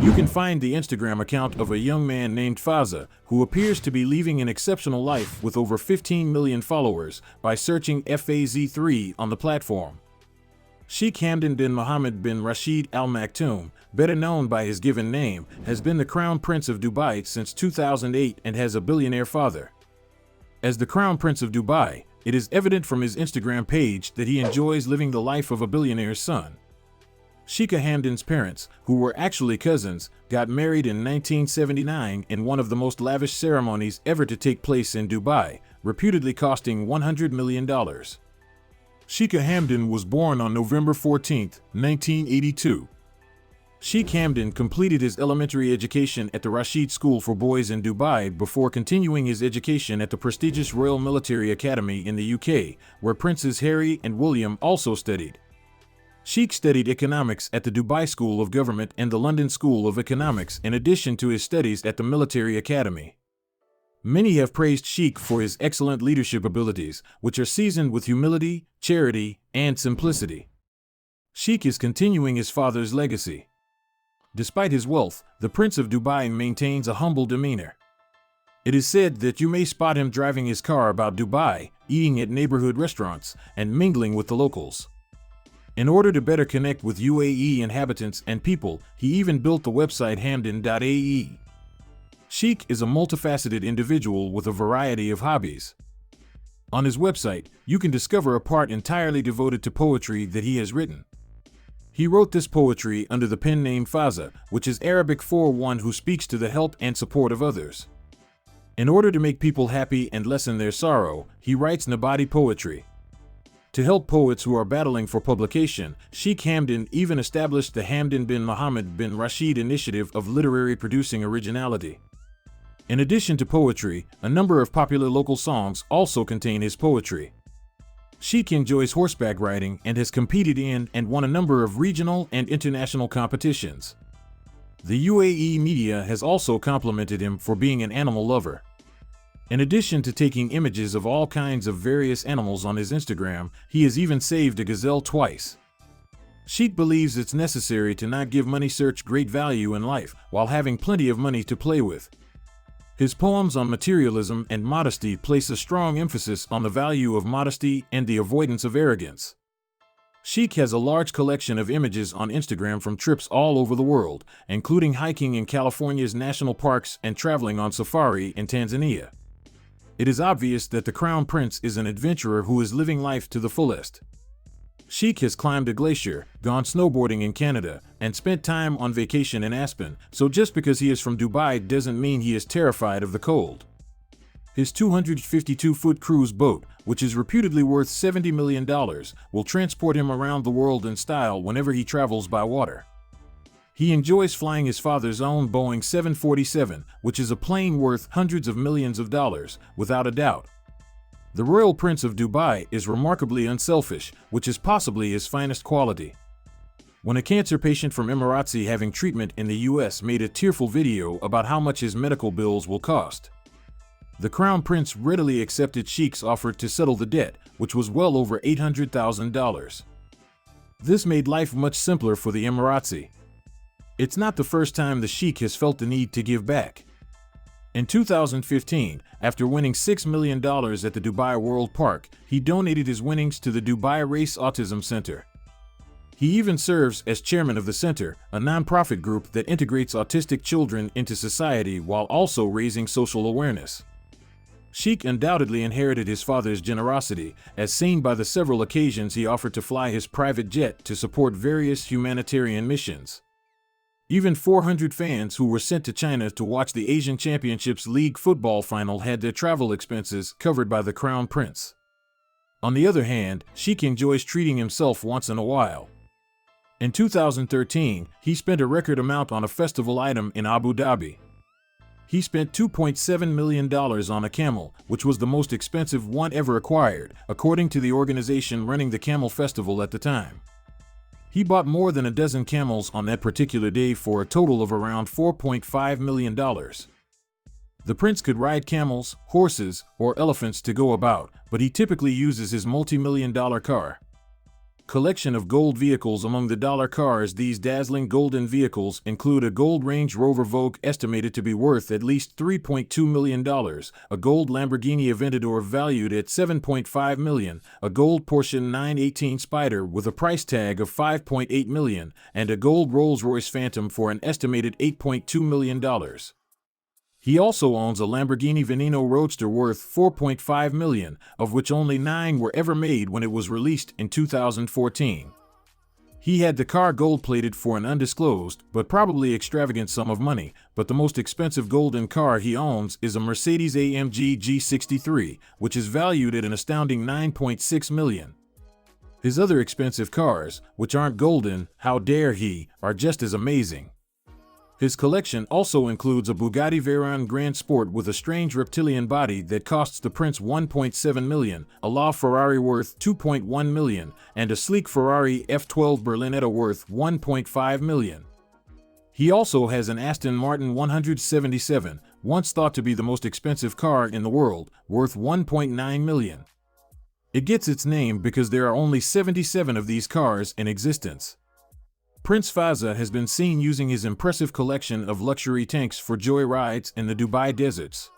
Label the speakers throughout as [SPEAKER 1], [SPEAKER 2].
[SPEAKER 1] You can find the Instagram account of a young man named Fazza, who appears to be living an exceptional life with over 15 million followers, by searching FAZ3 on the platform. Sheikh Hamdan bin Mohammed bin Rashid Al Maktoum, better known by his given name, has been the Crown Prince of Dubai since 2008 and has a billionaire father. As the Crown Prince of Dubai, it is evident from his Instagram page that he enjoys living the life of a billionaire's son. Sheikh Hamdan's parents, who were actually cousins, got married in 1979 in one of the most lavish ceremonies ever to take place in Dubai, reputedly costing $100 million. Sheikh Hamdan was born on November 14, 1982. Sheikh Hamdan completed his elementary education at the Rashid School for Boys in Dubai before continuing his education at the prestigious Royal Military Academy in the UK, where Princes Harry and William also studied. Sheikh studied economics at the Dubai School of Government and the London School of Economics in addition to his studies at the Military Academy. Many have praised Sheikh for his excellent leadership abilities, which are seasoned with humility, charity, and simplicity. Sheikh is continuing his father's legacy. Despite his wealth, the Prince of Dubai maintains a humble demeanor. It is said that you may spot him driving his car about Dubai, eating at neighborhood restaurants, and mingling with the locals. In order to better connect with UAE inhabitants and people, he even built the website hamdan.ae. Sheikh is a multifaceted individual with a variety of hobbies. On his website, you can discover a part entirely devoted to poetry that he has written. He wrote this poetry under the pen name Fazza, which is Arabic for one who speaks to the help and support of others. In order to make people happy and lessen their sorrow, he writes Nabati poetry. To help poets who are battling for publication, Sheikh Hamdan even established the Hamdan bin Mohammed bin Rashid initiative of literary producing originality. In addition to poetry, a number of popular local songs also contain his poetry. Sheikh enjoys horseback riding and has competed in and won a number of regional and international competitions. The UAE media has also complimented him for being an animal lover. In addition to taking images of all kinds of various animals on his Instagram, he has even saved a gazelle twice. Sheikh believes it's necessary to not give money such great value in life while having plenty of money to play with. His poems on materialism and modesty place a strong emphasis on the value of modesty and the avoidance of arrogance. Sheikh has a large collection of images on Instagram from trips all over the world, including hiking in California's national parks and traveling on safari in Tanzania. It is obvious that the Crown Prince is an adventurer who is living life to the fullest. Sheikh has climbed a glacier, gone snowboarding in Canada, and spent time on vacation in Aspen, so just because he is from Dubai doesn't mean he is terrified of the cold. His 252-foot cruise boat, which is reputedly worth $70 million, will transport him around the world in style whenever he travels by water. He enjoys flying his father's own Boeing 747, which is a plane worth hundreds of millions of dollars, without a doubt. The Royal Prince of Dubai is remarkably unselfish, which is possibly his finest quality. When a cancer patient from Emirates having treatment in the US made a tearful video about how much his medical bills will cost, the Crown Prince readily accepted Sheikh's offer to settle the debt, which was well over $800,000. This made life much simpler for the Emirates. It's not the first time the Sheikh has felt the need to give back. In 2015, after winning $6 million at the Dubai World Park, he donated his winnings to the Dubai Race Autism Center. He even serves as chairman of the center, a non-profit group that integrates autistic children into society while also raising social awareness. Sheikh undoubtedly inherited his father's generosity, as seen by the several occasions he offered to fly his private jet to support various humanitarian missions. Even 400 fans who were sent to China to watch the Asian Championships League football final had their travel expenses covered by the Crown Prince. On the other hand, Sheikh enjoys treating himself once in a while. In 2013, he spent a record amount on a festival item in Abu Dhabi. He spent $2.7 million on a camel, which was the most expensive one ever acquired, according to the organization running the camel festival at the time. He bought more than a dozen camels on that particular day for a total of around $4.5 million. The prince could ride camels, horses, or elephants to go about, but he typically uses his multi-million-dollar car. Collection of gold vehicles. Among the dollar cars, these dazzling golden vehicles include a gold Range Rover Vogue estimated to be worth at least $3.2 million, a gold Lamborghini Aventador valued at $7.5 million, a gold Porsche 918 Spyder with a price tag of $5.8 million, and a gold Rolls-Royce Phantom for an estimated $8.2 million. He also owns a Lamborghini Veneno Roadster worth $4.5 million, of which only 9 were ever made when it was released in 2014. He had the car gold-plated for an undisclosed, but probably extravagant sum of money, but the most expensive golden car he owns is a Mercedes-AMG G63, which is valued at an astounding $9.6 million. His other expensive cars, which aren't golden, how dare he, are just as amazing. His collection also includes a Bugatti Veyron Grand Sport with a strange reptilian body that costs the prince $1.7 million, a LaFerrari worth $2.1 million, and a sleek Ferrari F12 Berlinetta worth $1.5 million. He also has an Aston Martin 177, once thought to be the most expensive car in the world, worth $1.9 million. It gets its name because there are only 77 of these cars in existence. Prince Fazza has been seen using his impressive collection of luxury tanks for joy rides in the Dubai deserts.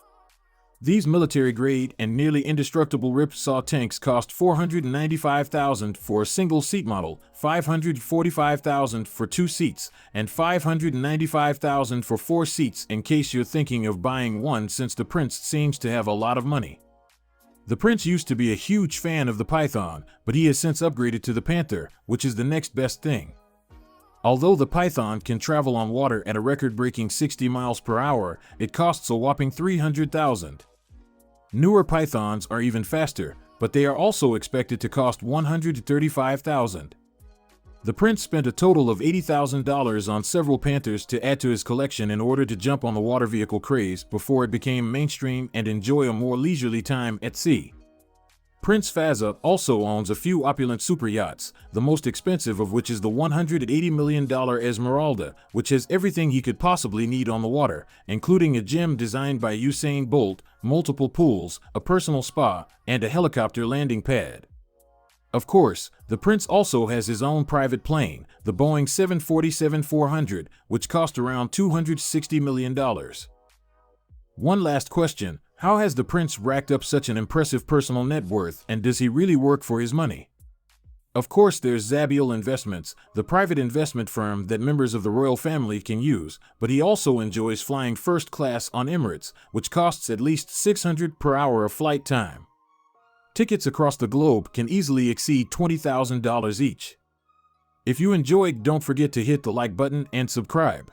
[SPEAKER 1] These military-grade and nearly indestructible rip-saw tanks cost $495,000 for a single-seat model, $545,000 for 2 seats, and $595,000 for 4 seats in case you're thinking of buying one, since the prince seems to have a lot of money. The prince used to be a huge fan of the Python, but he has since upgraded to the Panther, which is the next best thing. Although the Python can travel on water at a record-breaking 60 miles per hour, it costs a whopping $300,000. Newer Pythons are even faster, but they are also expected to cost $135,000. The prince spent a total of $80,000 on several Panthers to add to his collection in order to jump on the water vehicle craze before it became mainstream and enjoy a more leisurely time at sea. Prince Fazza also owns a few opulent super yachts, the most expensive of which is the $180 million Esmeralda, which has everything he could possibly need on the water, including a gym designed by Usain Bolt, multiple pools, a personal spa, and a helicopter landing pad. Of course, the prince also has his own private plane, the Boeing 747-400, which cost around $260 million. One last question. How has the prince racked up such an impressive personal net worth, and does he really work for his money? Of course, there's Zabiel Investments, the private investment firm that members of the royal family can use, but he also enjoys flying first class on Emirates, which costs at least $600 per hour of flight time. Tickets across the globe can easily exceed $20,000 each. If you enjoyed, don't forget to hit the like button and subscribe.